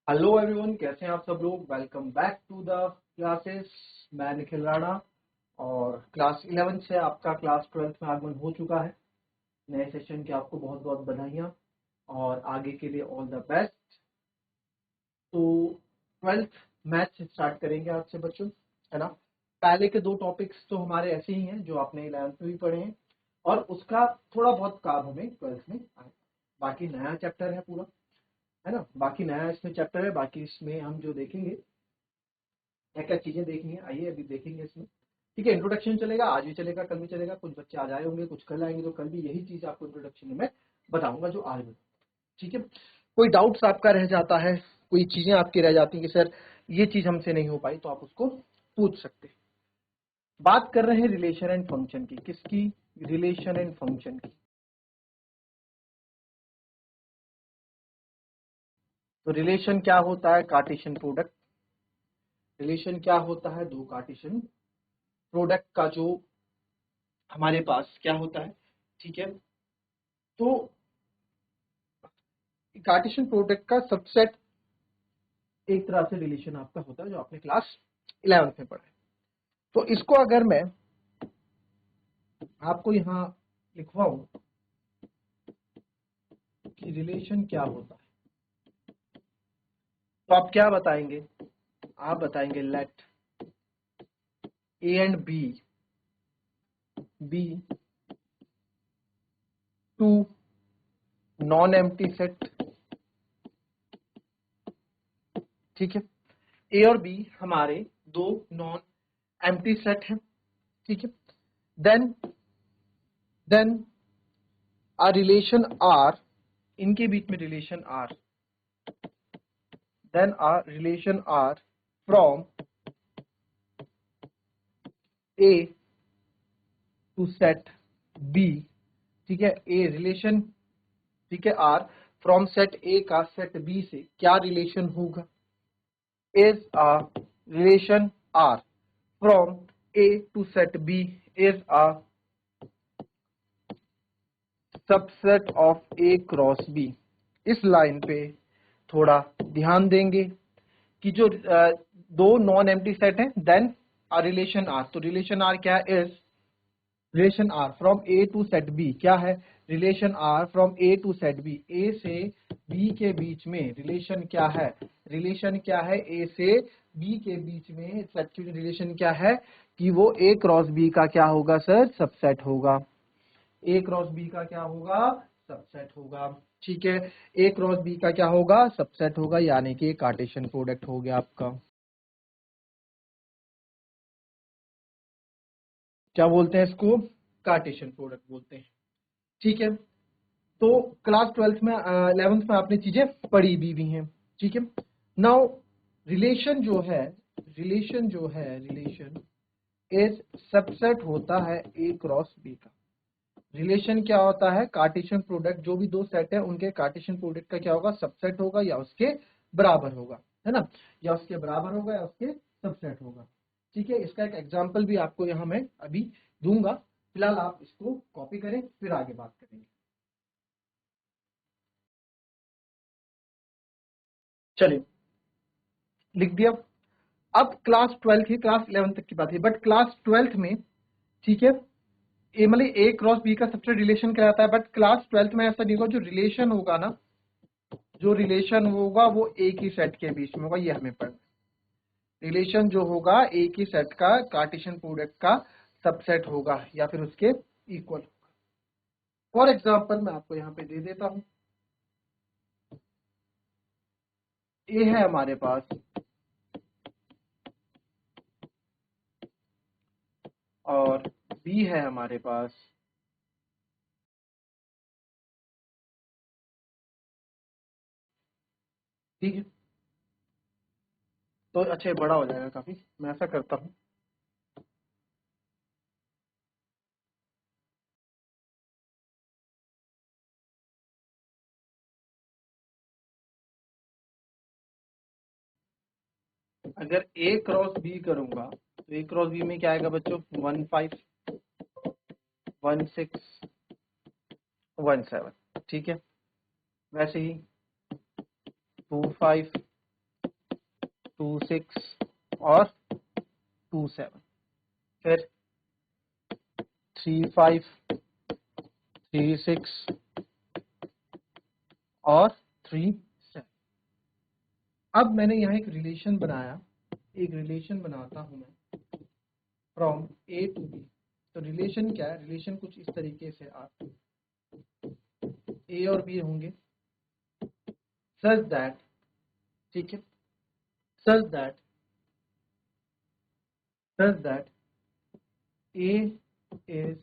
Hello everyone, कैसे हैं आप सब लोग। Welcome back to the classes. मैं निखिल राणा और क्लास 11 से आपका क्लास 12 में आगमन हो चुका है। नए सेशन की आपको बहुत बहुत बधाइयाँ और आगे के लिए ऑल द बेस्ट। तो 12th मैथ से स्टार्ट करेंगे आज से बच्चों, है ना। पहले के दो टॉपिक्स तो हमारे ऐसे ही हैं जो आपने 11th में भी पढ़े हैं और उसका थोड़ा बहुत काम हमें 12th में आया। बाकी नया चैप्टर है पूरा, है ना। बाकी नया इसमें चैप्टर है। बाकी इसमें हम जो देखेंगे क्या क्या चीजें देखनी है, आइए अभी देखेंगे इसमें। ठीक है, इंट्रोडक्शन चलेगा, आज भी चलेगा, कल भी चलेगा। कुछ बच्चे आज आए होंगे, कुछ कल आएंगे, तो कल भी यही चीज आपको इंट्रोडक्शन में बताऊंगा जो आज में। ठीक है, कोई डाउट्स आपका रह जाता है, कोई चीजें आपकी रह जाती हैं कि सर ये चीज हमसे नहीं हो पाई, तो आप उसको पूछ सकते हैं। बात कर रहे हैं रिलेशन एंड फंक्शन की। किसकी? रिलेशन एंड फंक्शन की। तो रिलेशन क्या होता है? Cartesian product. रिलेशन क्या होता है? दो कार्टेशियन प्रोडक्ट का जो हमारे पास क्या होता है। ठीक है, तो कार्टेशियन प्रोडक्ट का सबसेट एक तरह से रिलेशन आपका होता है जो आपने क्लास 11th में पढ़ा है। तो इसको अगर मैं आपको यहां लिखवाऊं कि रिलेशन क्या होता है, तो आप क्या बताएंगे? आप बताएंगे let A and B be two non empty set. ठीक है, ए और बी हमारे दो नॉन एम्प्टी सेट हैं। ठीक है, then then a relation R, इनके बीच में relation R, then a relation R from A to set B. ठीक है, ए रिलेशन, ठीक है, आर फ्रॉम सेट ए का सेट बी से क्या रिलेशन होगा? Is a relation R from A to set B is a subset of A cross B. इस line पे थोड़ा ध्यान देंगे कि जो दो नॉन एम्प्टी सेट हैं, देन अ रिलेशन आर। तो रिलेशन आर क्या है? Is relation R from A to set B. क्या है? Relation R from A to set B. A से बी के बीच में रिलेशन क्या है? रिलेशन क्या है? ए से बी के बीच में सेट की रिलेशन क्या है कि वो ए क्रॉस बी का क्या होगा सर? सबसेट होगा। ए क्रॉस बी का क्या होगा? सबसेट होगा। ठीक है, ए क्रॉस बी का क्या होगा? सबसेट होगा, यानी कि कार्टेशियन प्रोडक्ट हो गया आपका। क्या बोलते हैं इसको? कार्टेशियन प्रोडक्ट बोलते हैं। ठीक है, तो क्लास 12th में 11th में आपने चीजें पढ़ी भी हैं। ठीक है, नाउ रिलेशन जो है, रिलेशन इज सबसेट होता है ए क्रॉस बी का। रिलेशन क्या होता है? कार्टेशियन प्रोडक्ट, जो भी दो सेट है उनके कार्टेशियन प्रोडक्ट का क्या होगा? सबसेट होगा या उसके बराबर होगा, है ना। या उसके बराबर होगा या उसके सबसेट होगा। ठीक है, इसका एक एग्जांपल भी आपको यहां मैं अभी दूंगा। फिलहाल आप इसको कॉपी करें, फिर आगे बात करेंगे। चलिए, लिख दिया। अब क्लास 12 की, क्लास 11 तक की बात है, बट क्लास 12 में, ठीक है, ए मतलब ए क्रॉस बी का सबसे रिलेशन कहलाता है। बट क्लास 12 में ऐसा नहीं होगा। जो रिलेशन होगा ना, जो रिलेशन होगा वो एक ही सेट के बीच में होगा, ये हमें पढ़ना। रिलेशन जो होगा एक ही सेट का कार्टेशियन प्रोडक्ट का सबसेट होगा या फिर उसके इक्वल होगा। फॉर एग्जाम्पल मैं आपको यहाँ पे दे देता हूं, ए है हमारे पास और बी है हमारे पास। ठीक है, तो अच्छा ये बड़ा हो जाएगा काफी, मैं ऐसा करता हूं, अगर ए क्रॉस बी करूंगा तो ए क्रॉस बी में क्या आएगा बच्चों? 15 16 17। ठीक है, वैसे ही 25 2 6 और 2 7, फिर 3 5 3 6 और 3 7। अब मैंने यहाँ एक रिलेशन बनाया, एक रिलेशन बनाता हूं मैं फ्रॉम ए टू बी। तो रिलेशन क्या है? रिलेशन कुछ इस तरीके से आता है, ए और बी होंगे सच दैट, ठीक है, सच that A is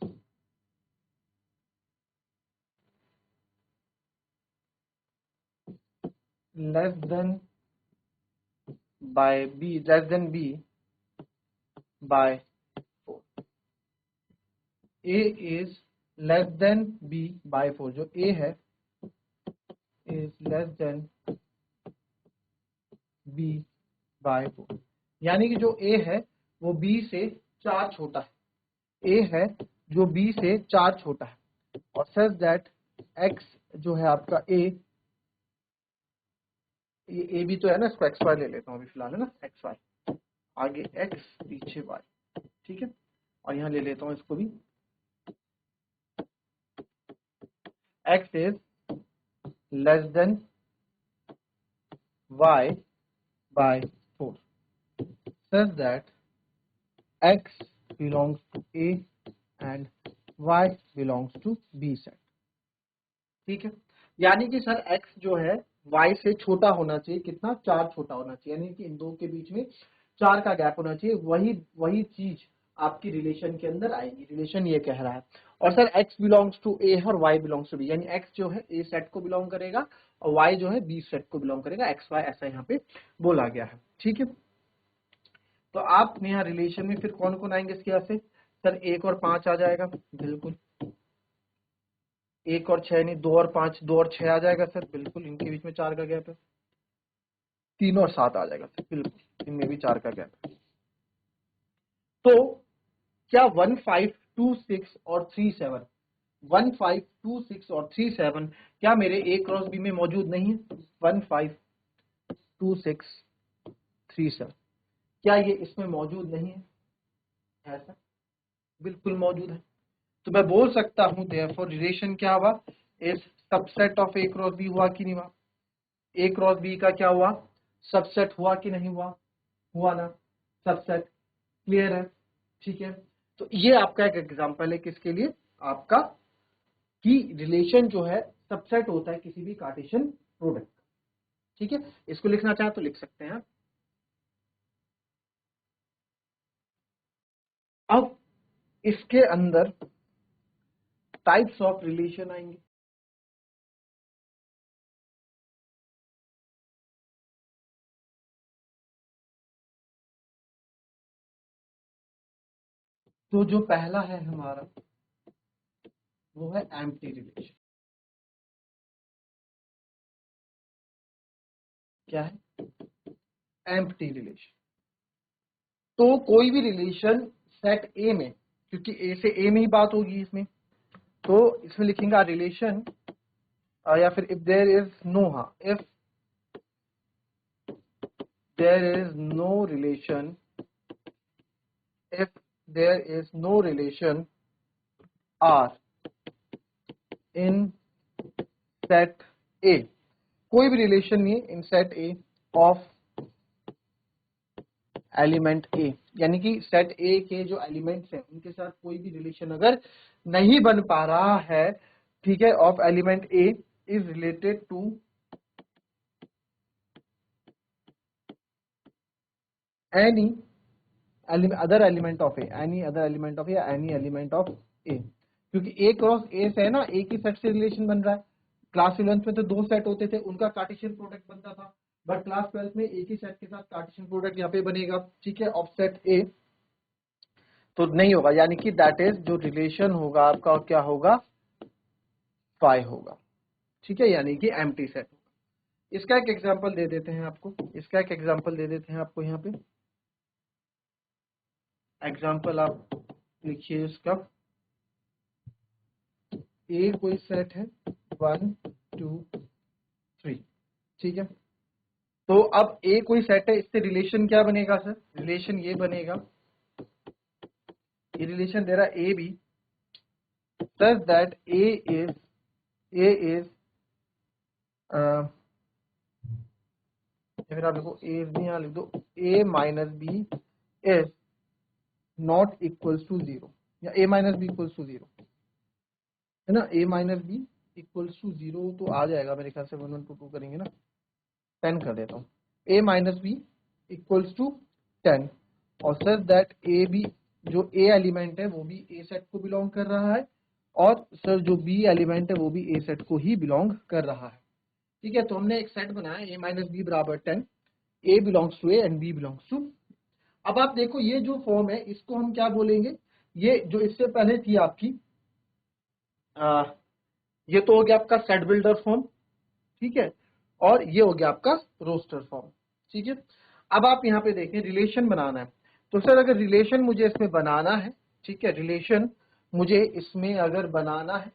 less than by b, less than b by 4। a is less than b by 4, जो a है is less than b by 4, यानी कि जो a है वो b से 4 छोटा है, a है जो b से 4 छोटा है, और सच दैट x जो है आपका ये भी तो है ना, इसको xy ले लेता हूँ अभी फिलहाल, है ना, xy, आगे x पीछे y, ठीक है, और यहाँ ले लेता हूँ इसको भी, x is less than y by 4 such that x belongs to A and y belongs to B set। ठीक है, यानी कि सर x जो है y से छोटा होना चाहिए, कितना? 4 छोटा होना चाहिए, यानी कि इन दो के बीच में 4 का गैप होना चाहिए। वही चीज आपकी रिलेशन के अंदर आएगी, रिलेशन ये कह रहा है। और sir x belongs to A और y बिलोंग्स टू B, यानी x जो है A सेट को बिलोंग करेगा और y जो है B सेट को बिलोंग करेगा, x y ऐसा यहाँ पे बोला गया है। ठीक है, तो आप यहाँ रिलेशन में फिर कौन कौन आएंगे इसके यहाँ से? सर 1 और 5 आ जाएगा, बिल्कुल। 1 और 6 नहीं, 2 और 5, 2 और 6 आ जाएगा सर, बिल्कुल, इनके बीच में 4 का गैप है। 3 और 7 आ जाएगा सर, बिल्कुल, इनमें भी 4 का गैप है। तो क्या 1 5 2 6 और 3 7, 1 5 2 6 और 3 7 क्या मेरे A क्रॉस B में मौजूद नहीं है? 1 5 2 6 3 7 क्या ये इसमें मौजूद नहीं है? ऐसा बिल्कुल मौजूद है। तो मैं बोल सकता हूं देयरफॉर रिलेशन क्या हुआ? इस subset of A cross B हुआ कि नहीं हुआ? ए क्रॉस बी का क्या हुआ? सबसेट हुआ कि नहीं हुआ? हुआ ना, सबसेट, क्लियर है, ठीक है। तो ये आपका एक एग्जांपल है किसके लिए? आपका कि रिलेशन जो है सबसेट होता है किसी भी कार्टेशियन प्रोडक्ट, ठीक है। इसको लिखना चाहे तो लिख सकते हैं। अब इसके अंदर टाइप्स ऑफ रिलेशन आएंगे। तो जो पहला है हमारा वो है एम्प्टी रिलेशन। क्या है? Empty relation. तो कोई भी रिलेशन सेट ए में, क्योंकि ए से ए में ही बात होगी इसमें, तो इसमें लिखेंगे रिलेशन, या फिर इफ देयर इज नो, हाँ, if there is no relation, if there is no relation R in set A, कोई भी रिलेशन नहीं in set A of element A, यानी कि सेट ए के जो एलिमेंट्स हैं उनके साथ कोई भी रिलेशन अगर नहीं बन पा रहा है, ठीक है, of element A is related to any other element of A, any other element of A, any element of A, क्योंकि ए क्रॉस ए से है ना, ए की सेट से रिलेशन बन रहा है। क्लास 11th में तो 2 सेट होते थे, उनका कार्टेशियन प्रोडक्ट बनता था, बट क्लास 12th में एक ही सेट के साथ कार्टेशियन प्रोडक्ट यहाँ पे बनेगा, ठीक है, ऑफ सेट ए, तो नहीं होगा, यानी कि दैट इज जो रिलेशन होगा आपका क्या होगा? फाई होगा, ठीक है, यानी कि एम्प्टी सेट होगा। इसका एक एग्जांपल दे देते हैं आपको, इसका एक एग्जांपल दे देते हैं आपको, यहाँ पे एग्जांपल आप लिखिए इसका। ए कोई सेट है 1 2 3, ठीक है, तो अब ए कोई सेट है, इससे रिलेशन क्या बनेगा सर? रिलेशन ये बनेगा, ये रिलेशन दे रहा A B such that A is या फिर आप देखो ए इज भी यहाँ लिख दो, A minus B is not equals to zero, या A minus B equals to zero है ना, A minus B equals to zero तो आ जाएगा मेरे ख्याल से 1 1 2 2 करेंगे ना, 10 कर देता हूँ, ए माइनस बी इक्वल्स टू 10 और सच दैट ए बी जो ए एलिमेंट है वो भी ए सेट को बिलोंग कर रहा है और सर जो बी एलिमेंट है वो भी ए सेट को ही बिलोंग कर रहा है। ठीक है, तो हमने एक सेट बनाया ए माइनस बी बराबर 10, A belongs to A and B belongs to. अब आप देखो ये जो फॉर्म है इसको हम क्या बोलेंगे, ये जो इससे पहले थी आपकी ये तो हो गया आपका सेट बिल्डर फॉर्म, ठीक है, और ये हो गया आपका रोस्टर फॉर्म। ठीक है, अब आप यहाँ पे देखें रिलेशन बनाना है, तो सर अगर रिलेशन मुझे इसमें बनाना है, ठीक है, रिलेशन मुझे इसमें अगर बनाना है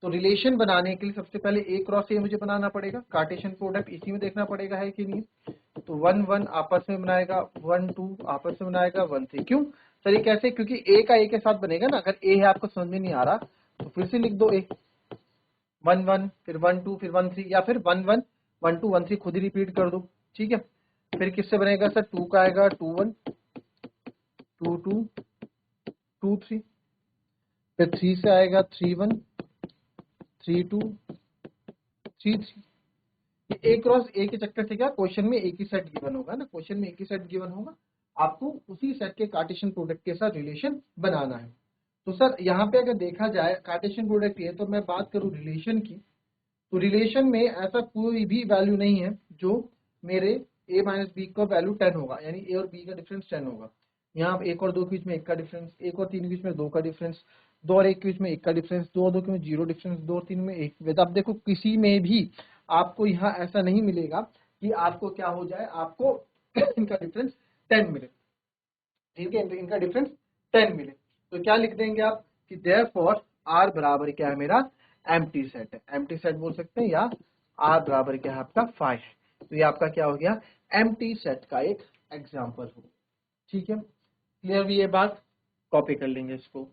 तो रिलेशन बनाने के लिए सबसे पहले ए क्रॉस ए मुझे बनाना पड़ेगा, कार्टेशियन प्रोडक्ट इसी में देखना पड़ेगा है कि नहीं, तो 1 1 आपस में बनाएगा, 1 2 आपस में बनाएगा, 1 3। क्यों सर ये कैसे? क्योंकि ए का ए के साथ बनेगा ना, अगर ए है आपको समझ में नहीं आ रहा तो फिर से लिख दो ए, 1 1 फिर 1 2 फिर 1 3, या फिर 1 1 1 2 1 3 खुद ही रिपीट कर दो। ठीक है, फिर किससे बनेगा सर? 2 का आएगा 2 1 2 2 2 3, फिर 3 से आएगा 3 1 3 2 3 3। ए क्रॉस ए के चक्कर से क्या क्वेश्चन में एक ही सेट गिवन होगा ना, क्वेश्चन में एक ही सेट गिवन होगा, आपको उसी सेट के कार्टेशियन प्रोडक्ट के साथ रिलेशन बनाना है। तो सर यहाँ पे अगर देखा जाए कार्टेशियन प्रोडक्ट ये, तो मैं बात करूँ रिलेशन की, तो रिलेशन में ऐसा कोई भी वैल्यू नहीं है जो मेरे a माइनस बी का वैल्यू 10 होगा, यानी a और b का डिफरेंस 10 होगा। यहाँ 1 और 2 के बीच में 1 का डिफरेंस, 1 और 3 के बीच में 2 का डिफरेंस, 2 और 1 के बीच में 1 का डिफरेंस, 2 और 2 के बीच में 0 डिफरेंस, 2 और 3 में 1। अब देखो किसी में भी आपको यहाँ ऐसा नहीं मिलेगा कि आपको क्या हो जाए, आपको इनका डिफरेंस 10 मिले। ठीक है, इनका डिफरेंस 10 मिले, तो क्या लिख देंगे आप कि देयरफॉर आर बराबर क्या है मेरा? एम्प्टी सेट है, एम्प्टी सेट बोल सकते हैं, या आर बराबर क्या है आपका 5 है। तो ये आपका क्या हो गया? एम्प्टी सेट का एक एग्जांपल हो। ठीक है, क्लियर भी ये बात? कॉपी कर लेंगे इसको।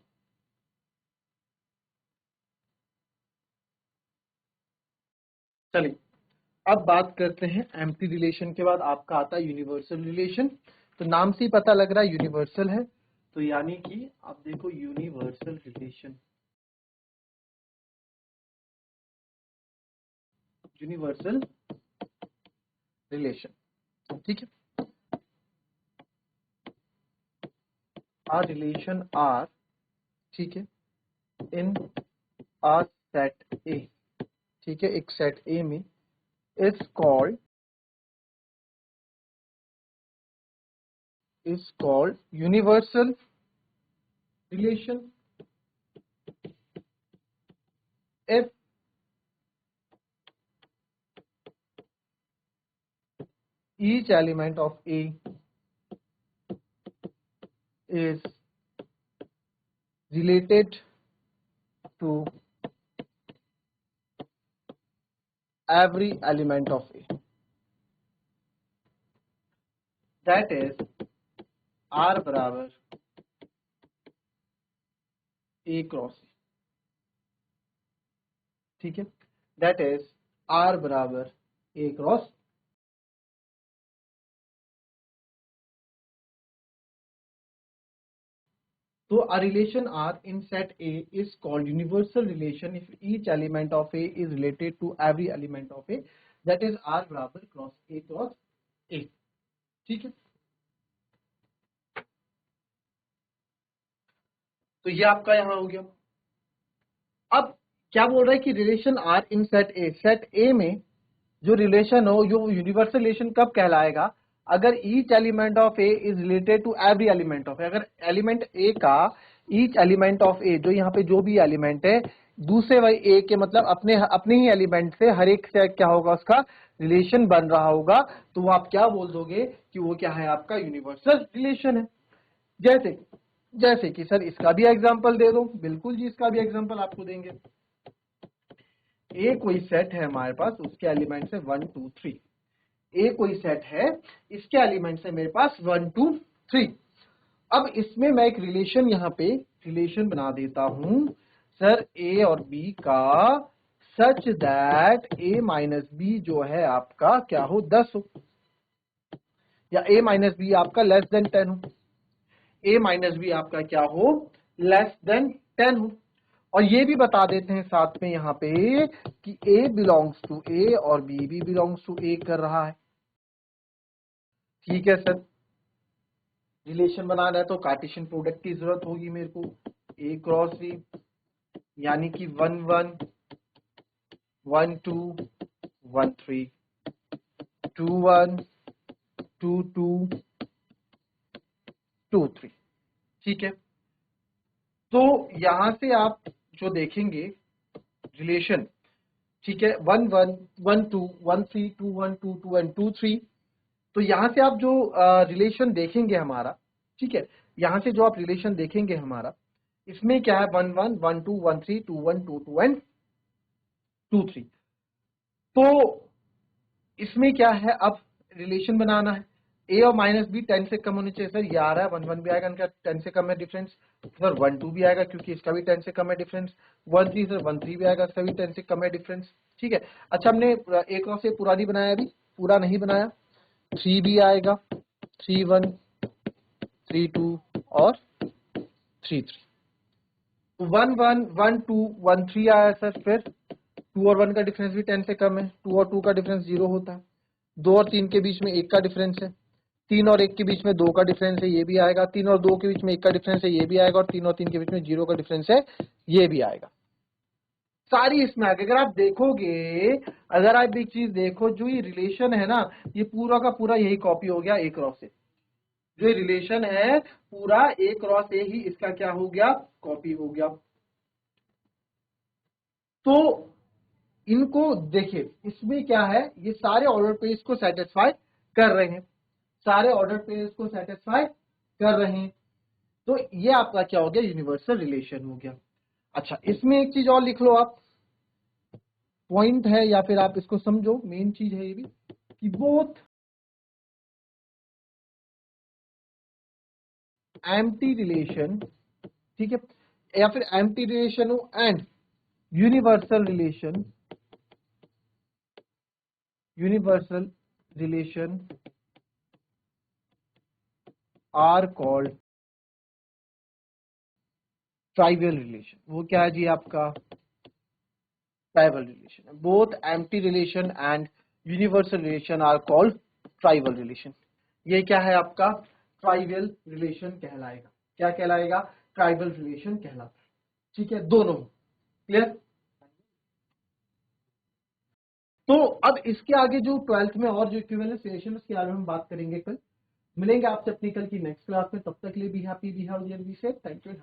चलिए अब बात करते हैं एम्प्टी रिलेशन के बाद आपका आता है यूनिवर्सल रिलेशन। तो नाम से ही पता लग रहा है यूनिवर्सल है, तो यानी कि आप देखो यूनिवर्सल रिलेशन, यूनिवर्सल रिलेशन। ठीक है, आर रिलेशन आर, ठीक है, इन आर सेट ए, ठीक है, एक सेट ए में is called universal relation if each element of A is related to every element of A, that is R बराबर A क्रॉस A, ठीक है, that is R बराबर A cross. So a relation R in set A is called universal relation if each element of A is related to every element of A, that is R बराबर cross A। ठीक है, तो ये आपका यहां हो गया। अब क्या बोल रहा है कि relation R in set A में जो रिलेशन हो, जो यूनिवर्सल रिलेशन कब कहलाएगा? अगर each element of A is related to every element of A, अगर एलिमेंट ए का ईच एलिमेंट ऑफ ए, जो यहाँ पे जो भी एलिमेंट है दूसरे वाले ए के, मतलब अपने अपने ही एलिमेंट से हर एक से क्या होगा, उसका रिलेशन बन रहा होगा, तो आप क्या बोल दोगे कि वो क्या है? आपका यूनिवर्सल रिलेशन है। जैसे जैसे कि सर इसका भी एग्जांपल दे दो। बिल्कुल जी, इसका भी एग्जांपल आपको देंगे। ए कोई सेट है हमारे पास, उसके एलिमेंट्स है 1 2 3, ए कोई सेट है, इसके एलिमेंट्स है मेरे पास 1 2 3। अब इसमें मैं एक रिलेशन यहाँ पे रिलेशन बना देता हूं सर ए और बी का, such that A minus B जो है आपका क्या हो 10 हो, या ए माइनस बी आपका लेस देन 10 हो, ए माइनस बी आपका क्या हो लेस देन 10 हो। और ये भी बता देते हैं साथ में यहाँ पे कि ए बिलोंग्स टू ए और बी भी बिलोंग्स टू ए कर रहा है। ठीक है सर, रिलेशन बनाना है तो कार्टेशियन प्रोडक्ट की जरूरत होगी मेरे को, ए क्रॉस बी यानी कि 1 1 1 2 1 3 2 1 2 2 2 3। ठीक है, तो यहां से आप जो देखेंगे रिलेशन, ठीक है 1 1 1 2 1 3 2 1 2 2 एंड 2 3, तो यहां से आप जो रिलेशन देखेंगे हमारा, ठीक है, यहां से जो आप रिलेशन देखेंगे हमारा, इसमें क्या है 1 1 1 2 1 3 2 1 2 2 एंड 2 3। तो इसमें क्या है, अब रिलेशन बनाना है, ए और माइनस बी 10 से कम होने चाहिए सर, ये आ रहा है 1 1 भी आएगा, इनका 10 से कम है डिफरेंस, सर 1 2 भी आएगा क्योंकि इसका भी 10 से कम है डिफरेंस, 1 3 सर 1 3 भी आएगा, इसका भी 10 से कम है डिफरेंस। ठीक है, अच्छा हमने एक और से पूरा नहीं बनाया, अभी पूरा नहीं बनाया, 3 भी आएगा, 3 1 3 2 और 3 3, तो 1 1 1 2 1 3 आया सर, फिर 2 और 1 का डिफरेंस भी 10 से कम है, 2 और 2 का डिफरेंस 0 होता है, 2 और 3 के बीच में 1 का डिफरेंस है, 3 और 1 के बीच में 2 का डिफरेंस है, ये भी आएगा, 3 और 2 के बीच में 1 का डिफरेंस है, ये भी आएगा, और 3 और 3 के बीच में 0 का डिफरेंस है, ये भी आएगा। सारी इसमें आगे अगर आप देखोगे, अगर आप एक चीज देखो, जो ये रिलेशन है ना, ये पूरा का पूरा यही कॉपी हो गया ए क्रॉस से, जो रिलेशन है पूरा ए क्रॉस ए ही इसका क्या हो गया, कॉपी हो गया। तो इनको देखिए, इसमें क्या है, ये सारे ऑर्डर पेज को सेटिस्फाई कर रहे हैं, सारे ऑर्डर पेज को सेटिस्फाई कर रहे हैं, तो ये आपका क्या हो गया, यूनिवर्सल रिलेशन हो गया। अच्छा, इसमें एक चीज और लिख लो आप, पॉइंट है या फिर आप इसको समझो, मेन चीज है ये भी कि बोथ एम्प्टी रिलेशन, ठीक है, या फिर एम्प्टी रिलेशन हो and universal relation, universal relation are called trivial relation. वो क्या है जी आपका, trivial relation. Both empty relation and universal relation are called trivial relation. ये क्या है आपका, ट्राइवल रिलेशन कहलाएगा। क्या कहलाएगा, ट्राइवल रिलेशन कहलाता है। ठीक है, दोनों क्लियर। तो अब इसके आगे जो 12th में और जो इक्विवेलेंस रिलेशन, उसके बारे में हम बात करेंगे कल। मिलेंगे आपसे अपनी कल की नेक्स्ट क्लास में, तब तक के लिए be happy, be healthy and be safe. Thank you.